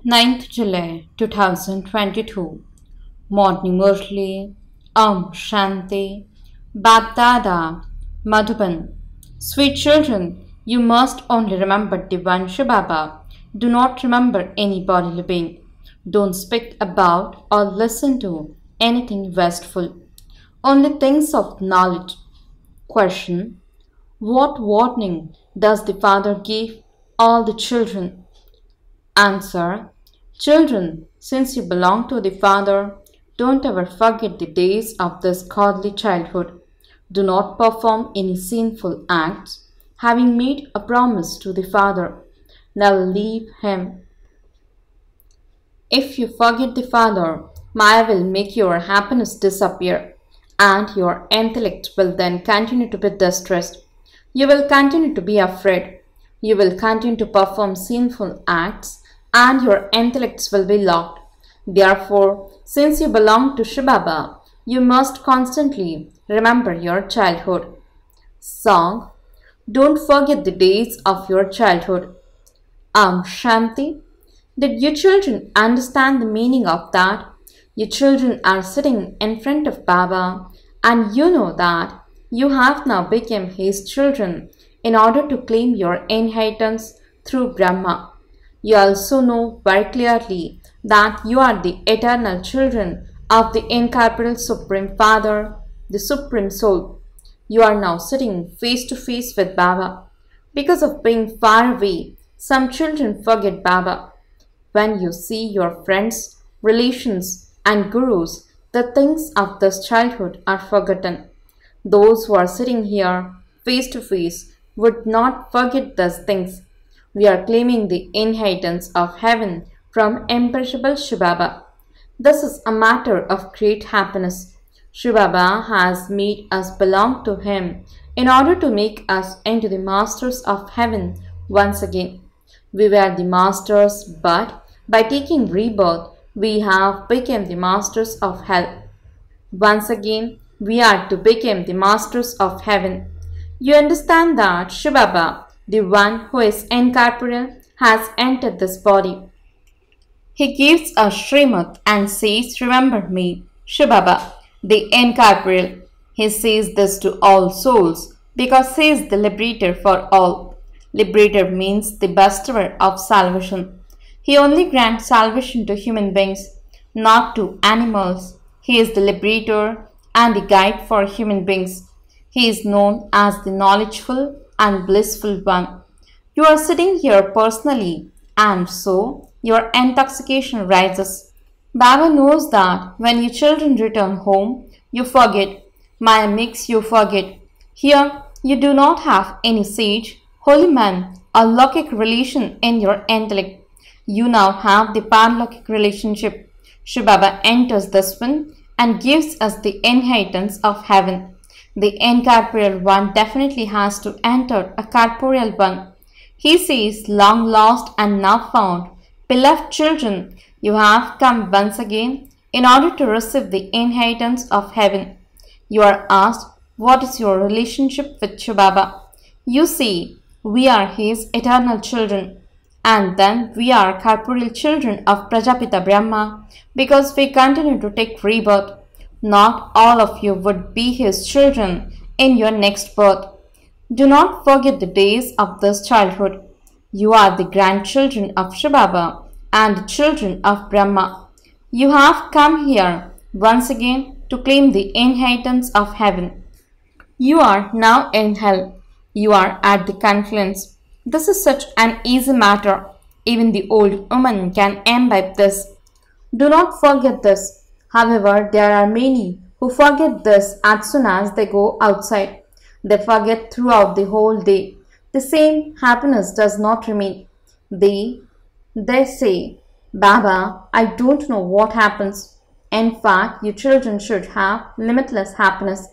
9th July 2022. Morning Murli. Shanti. BapDada. Madhuban. Sweet children, you must only remember Divine Shivbaba. Do not remember any bodily being. Don't speak about or listen to anything wasteful. Only things of knowledge. Question. What warning does the Father give all the children? Answer. Children, since you belong to the Father, don't ever forget the days of this godly childhood. Do not perform any sinful acts, having made a promise to the Father. Never leave Him. If you forget the Father, Maya will make your happiness disappear, and your intellect will then continue to be distressed. You will continue to be afraid. You will continue to perform sinful acts, and your intellects will be locked. Therefore, since you belong to Shivbaba, you must constantly remember your childhood. Song. Don't forget the days of your childhood. Shanti. Did you children understand the meaning of that? You children are sitting in front of Baba, and you know that you have now become his children in order to claim your inheritance through Brahma. You also know very clearly that you are the eternal children of the incorporeal Supreme Father, the Supreme Soul. You are now sitting face to face with Baba. Because of being far away, some children forget Baba. When you see your friends, relations, and gurus, the things of this childhood are forgotten. Those who are sitting here face to face would not forget these things. We are claiming the inheritance of heaven from imperishable Shivbaba. This is a matter of great happiness. Shivbaba has made us belong to Him in order to make us into the masters of heaven once again. We were the masters, but by taking rebirth, we have become the masters of hell. Once again, we are to become the masters of heaven. You understand that Shivbaba, the one who is incorporeal, has entered this body. He gives a Srimad and says, remember me, Shivbaba, the incorporeal. He says this to all souls because he is the liberator for all. Liberator means the bestower of salvation. He only grants salvation to human beings, not to animals. He is the liberator and the guide for human beings. He is known as the knowledgeful and blissful one. You are sitting here personally, and so your intoxication rises. Baba knows that when you children return home, you forget. Maya makes you forget. Here, you do not have any sage, holy man, or Lokik relation in your intellect. You now have the Panlokik relationship. Shivbaba enters this one and gives us the inheritance of heaven. The incorporeal one definitely has to enter a corporeal one. He says, long lost and now found, beloved children, you have come once again in order to receive the inheritance of heaven. You are asked, what is your relationship with Shivbaba? You say, we are his eternal children. And then we are corporeal children of Prajapita Brahma because we continue to take rebirth. Not all of you would be his children in your next birth. Do not forget the days of this childhood. You are the grandchildren of Shivbaba and the children of Brahma. You have come here once again to claim the inheritance of heaven. You are now in hell. You are at the confluence. This is such an easy matter. Even the old woman can imbibe this. Do not forget this. However, there are many who forget this as soon as they go outside. They forget throughout the whole day. The same happiness does not remain. They say, Baba, I don't know what happens. In fact, you children should have limitless happiness.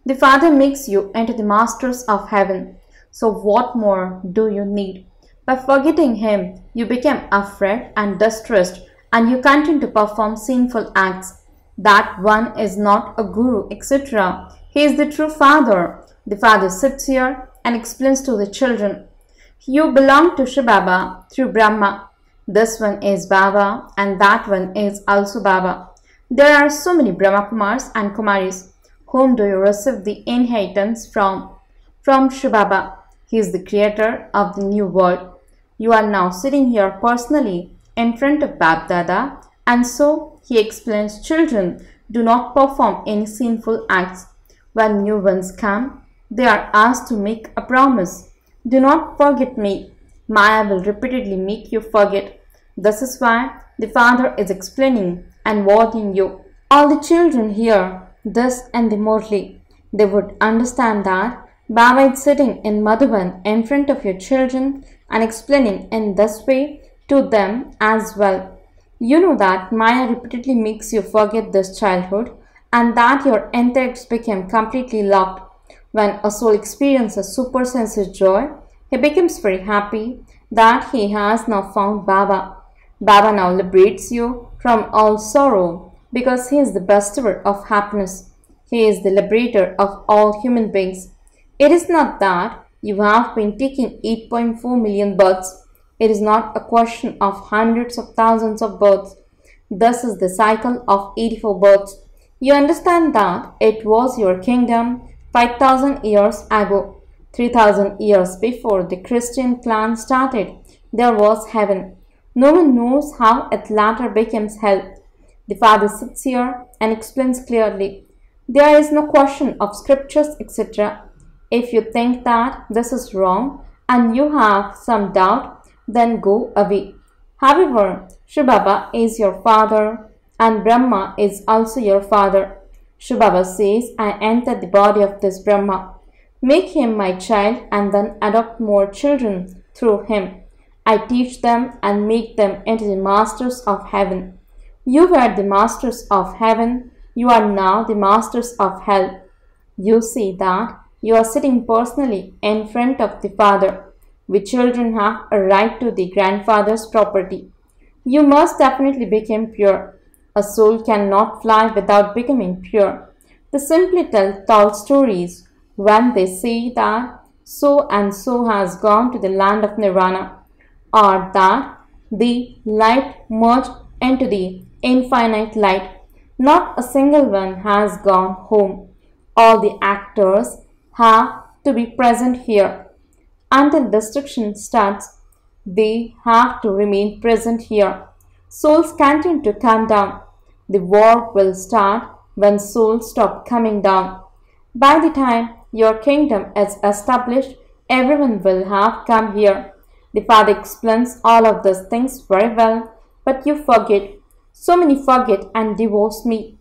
The Father makes you into the masters of heaven. So what more do you need? By forgetting Him, you become afraid and distressed, and you continue to perform sinful acts. That one is not a guru, etc. He is the true Father. The Father sits here and explains to the children. You belong to Shivbaba through Brahma. This one is Baba and that one is also Baba. There are so many Brahma Kumars and Kumaris. Whom do you receive the inheritance from? From Shivbaba. He is the creator of the new world. You are now sitting here personally in front of BapDada, and so he explains, children, do not perform any sinful acts. When new ones come, they are asked to make a promise. Do not forget me. Maya will repeatedly make you forget. This is why the Father is explaining and warning you. All the children hear this in the Murli. They would understand that Baba is sitting in Madhuban in front of your children and explaining in this way to them as well. You know that Maya repeatedly makes you forget this childhood and that your intellects become completely locked. When a soul experiences supersensitive joy, he becomes very happy that he has now found Baba. Baba now liberates you from all sorrow because he is the bestower of happiness. He is the liberator of all human beings. It is not that you have been taking 8.4 million births. It is not a question of hundreds of thousands of births. This is the cycle of 84 births. You understand that it was your kingdom 5,000 years ago. 3,000 years before the Christian clan started, there was heaven. No one knows how it later becomes hell. The Father sits here and explains clearly. There is no question of scriptures, etc. If you think that this is wrong and you have some doubt, then go away. However, Shivbaba is your father and Brahma is also your father. Shivbaba says, I enter the body of this Brahma. Make him my child and then adopt more children through him. I teach them and make them into the masters of heaven. You were the masters of heaven. You are now the masters of hell. You see that you are sitting personally in front of the Father. We children have a right to the grandfather's property. You must definitely become pure. A soul cannot fly without becoming pure. They simply tell tall stories when they say that so and so has gone to the land of Nirvana, or that the light merged into the infinite light. Not a single one has gone home. All the actors have to be present here. Until destruction starts, they have to remain present here. Souls continue to come down. The war will start when souls stop coming down. By the time your kingdom is established, everyone will have come here. The Father explains all of these things very well, but you forget. So many forget and divorce me.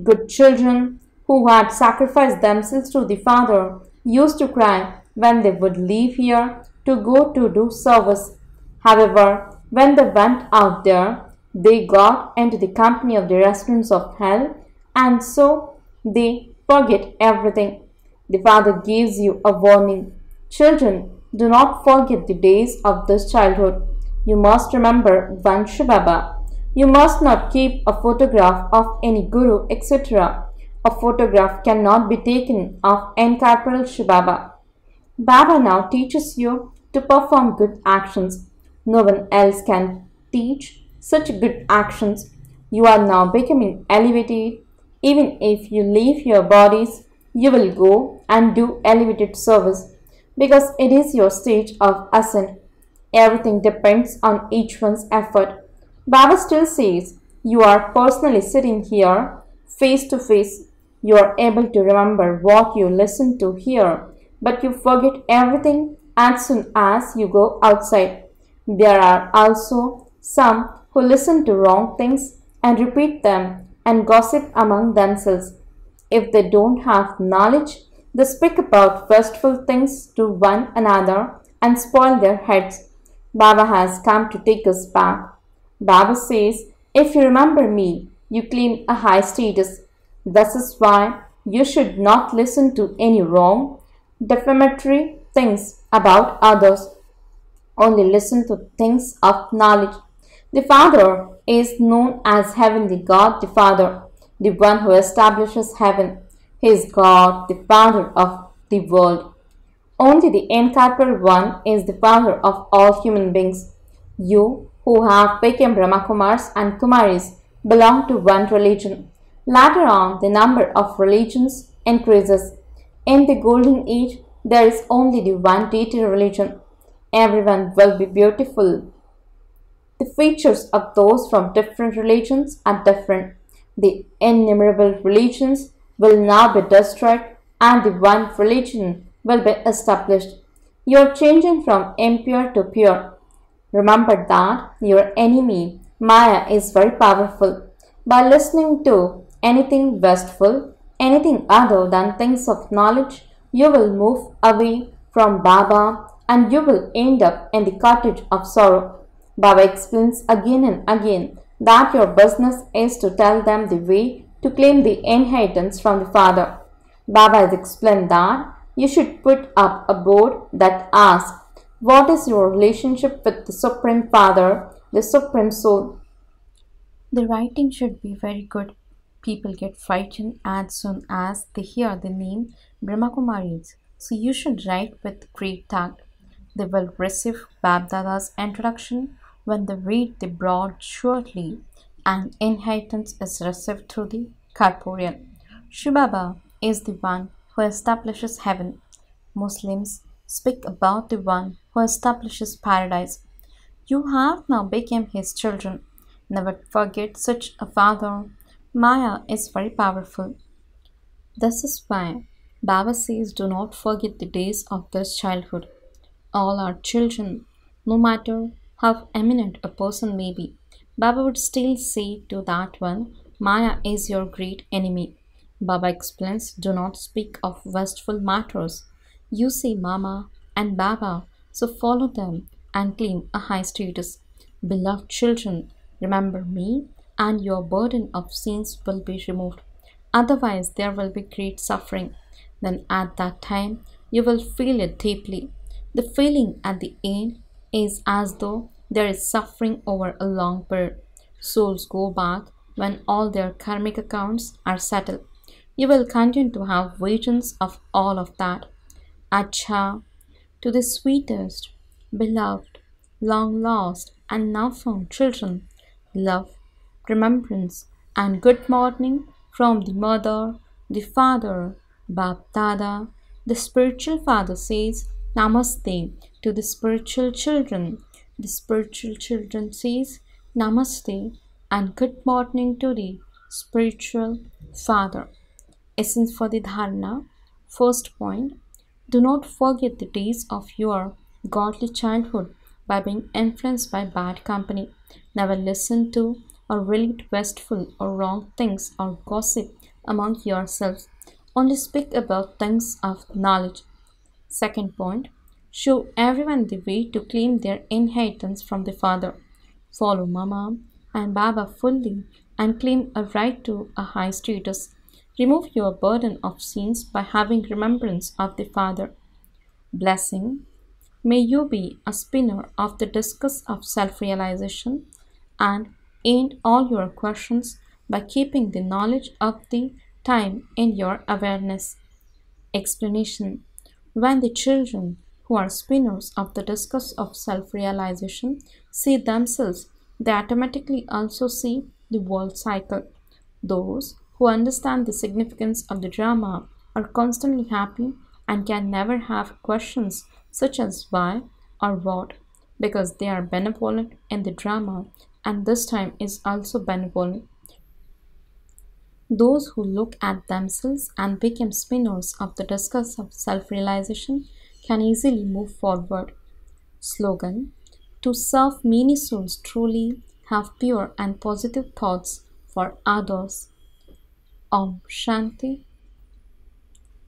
Good children who had sacrificed themselves to the Father used to cry when they would leave here to go to do service. However, when they went out there, they got into the company of the restaurants of hell, and so they forget everything. The Father gives you a warning. Children, do not forget the days of this childhood. You must remember one Shivbaba. You must not keep a photograph of any guru, etc. A photograph cannot be taken of incorporeal Shivbaba. Baba now teaches you to perform good actions. No one else can teach such good actions. You are now becoming elevated. Even if you leave your bodies, you will go and do elevated service because it is your stage of ascent. Everything depends on each one's effort. Baba still says, you are personally sitting here face to face. You are able to remember what you listen to here, but you forget everything as soon as you go outside. There are also some who listen to wrong things and repeat them and gossip among themselves. If they don't have knowledge, they speak about wasteful things to one another and spoil their heads. Baba has come to take us back. Baba says, if you remember me, you claim a high status. This is why you should not listen to any wrong, defamatory things about others. Only listen to things of knowledge. The Father is known as Heavenly God, the Father, the one who establishes heaven. He is God, the Father of the world. Only the incorporeal one is the Father of all human beings. You, who have become Brahma Kumars and Kumaris belong to one religion. Later on, the number of religions increases. In the Golden Age, there is only the one deity religion. Everyone will be beautiful. The features of those from different religions are different. The innumerable religions will now be destroyed and the one religion will be established. You are changing from impure to pure. Remember that your enemy, Maya, is very powerful. By listening to anything wasteful, anything other than things of knowledge, you will move away from Baba and you will end up in the cottage of sorrow. Baba explains again and again that your business is to tell them the way to claim the inheritance from the Father. Baba has explained that you should put up a board that asks, what is your relationship with the Supreme Father, the Supreme Soul? The writing should be very good. People get frightened as soon as they hear the name Brahma Kumaris, so you should write with great tact. They will receive BapDada's introduction when they read the broad shortly, and inheritance is received through the corporeal. Shivbaba is the one who establishes heaven. Muslims speak about the one who establishes paradise. You have now become his children. Never forget such a father. Maya is very powerful. This is why Baba says do not forget the days of this childhood. All are children, no matter how eminent a person may be. Baba would still say to that one, Maya is your great enemy. Baba explains, do not speak of wasteful matters. You say Mama and Baba, so follow them and claim a high status. Beloved children, remember me and your burden of sins will be removed. Otherwise, there will be great suffering. Then at that time, you will feel it deeply. The feeling at the end is as though there is suffering over a long period. Souls go back when all their karmic accounts are settled. You will continue to have visions of all of that. Acha, to the sweetest, beloved, long lost, and now found children, love, remembrance, and good morning from the mother, the father, BapDada. The spiritual father says, Namaste to the spiritual children. The spiritual children says, Namaste and good morning to the spiritual father. Essence for the dharana. First point, do not forget the days of your godly childhood by being influenced by bad company. Never listen to or relate wasteful or wrong things or gossip among yourselves. Only speak about things of knowledge. Second point, show everyone the way to claim their inheritance from the Father. Follow Mama and Baba fully and claim a right to a high status. Remove your burden of sins by having remembrance of the Father. Blessing. May you be a spinner of the discus of self-realization and end all your questions by keeping the knowledge of the time in your awareness. Explanation. When the children who are spinners of the discus of self-realization see themselves, they automatically also see the world cycle. Those who understand the significance of the drama are constantly happy and can never have questions such as why or what, because they are benevolent in the drama and this time is also benevolent. Those who look at themselves and become spinners of the discus of self-realization can easily move forward. Slogan. To serve many souls truly, have pure and positive thoughts for others. Om Shanti.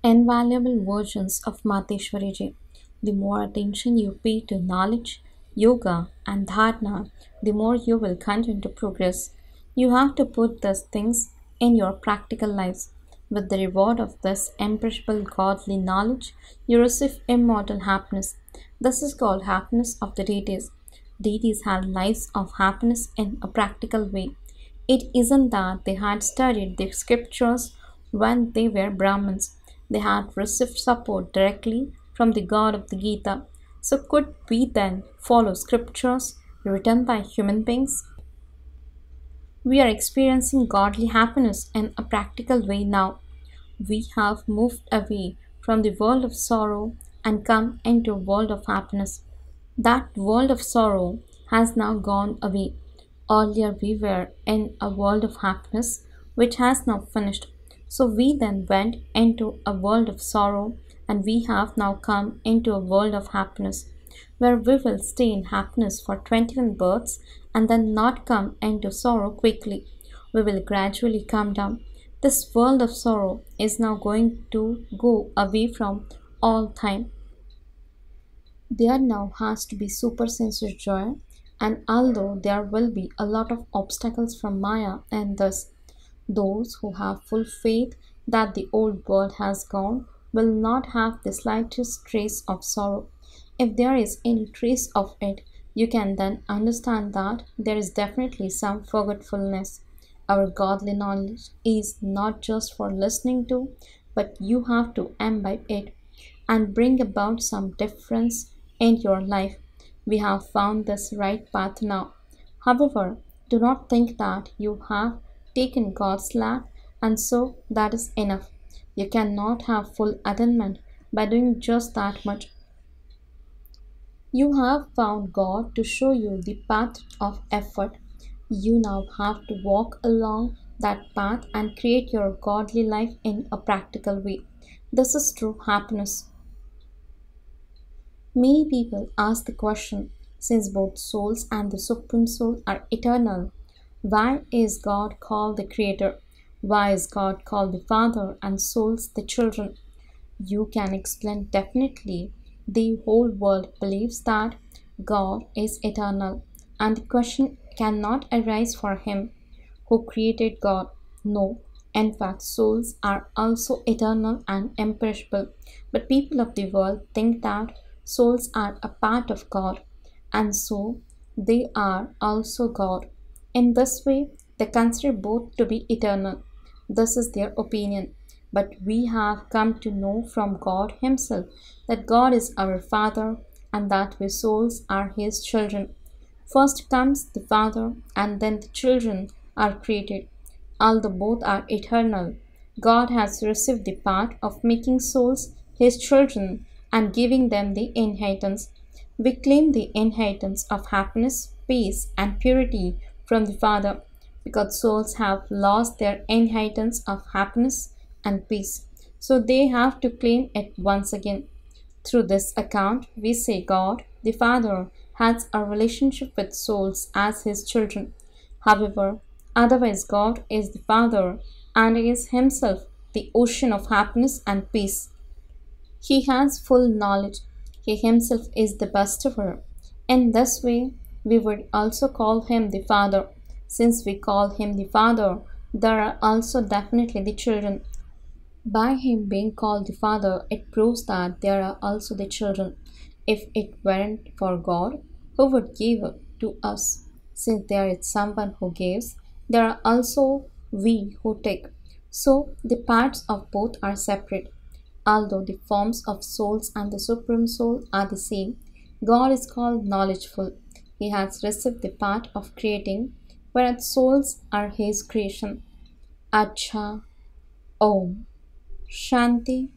Invaluable versions of Mateshwariji. The more attention you pay to knowledge, yoga and dharana, the more you will continue to progress. You have to put these things in your practical lives. With the reward of this imperishable godly knowledge, you receive immortal happiness. This is called happiness of the deities. Deities had lives of happiness in a practical way. It isn't that they had studied the scriptures when they were Brahmins. They had received support directly from the God of the Gita. So could we then follow scriptures written by human beings? We are experiencing godly happiness in a practical way now. We have moved away from the world of sorrow and come into a world of happiness. That world of sorrow has now gone away. Earlier we were in a world of happiness which has now finished. So we then went into a world of sorrow and we have now come into a world of happiness where we will stay in happiness for 21 births and then not come into sorrow quickly. We will gradually come down. This world of sorrow is now going to go away from all time. There now has to be super sincere joy, and although there will be a lot of obstacles from Maya and thus those who have full faith that the old world has gone will not have the slightest trace of sorrow. If there is any trace of it, you can then understand that there is definitely some forgetfulness. Our godly knowledge is not just for listening to, but you have to imbibe it and bring about some difference in your life. We have found this right path now. However, do not think that you have taken God's lap and so that is enough. You cannot have full attainment by doing just that much. You have found God to show you the path of effort. You now have to walk along that path and create your godly life in a practical way. This is true happiness. Many people ask the question, since both souls and the Supreme Soul are eternal, why is God called the Creator? Why is God called the Father and souls the children? You can explain definitely. The whole world believes that God is eternal, and the question cannot arise for him who created God. No, in fact, souls are also eternal and imperishable, but people of the world think that souls are a part of God, and so they are also God. In this way, they consider both to be eternal. This is their opinion. But we have come to know from God Himself that God is our Father and that we souls are His children. First comes the Father and then the children are created. Although both are eternal, God has received the part of making souls His children and giving them the inheritance. We claim the inheritance of happiness, peace, and purity from the Father because souls have lost their inheritance of happiness and peace. So they have to claim it once again. Through this account, we say God, the Father, has a relationship with souls as His children. However, otherwise, God is the Father and is Himself the ocean of happiness and peace. He has full knowledge. He Himself is the bestower. In this way, we would also call Him the Father. Since we call Him the Father, there are also definitely the children. By him being called the Father, it proves that there are also the children. If it weren't for God, who would give to us? Since there is someone who gives, there are also we who take. So the parts of both are separate. Although the forms of souls and the Supreme Soul are the same, God is called knowledgeful. He has received the part of creating, whereas souls are His creation. Acha Om Shanti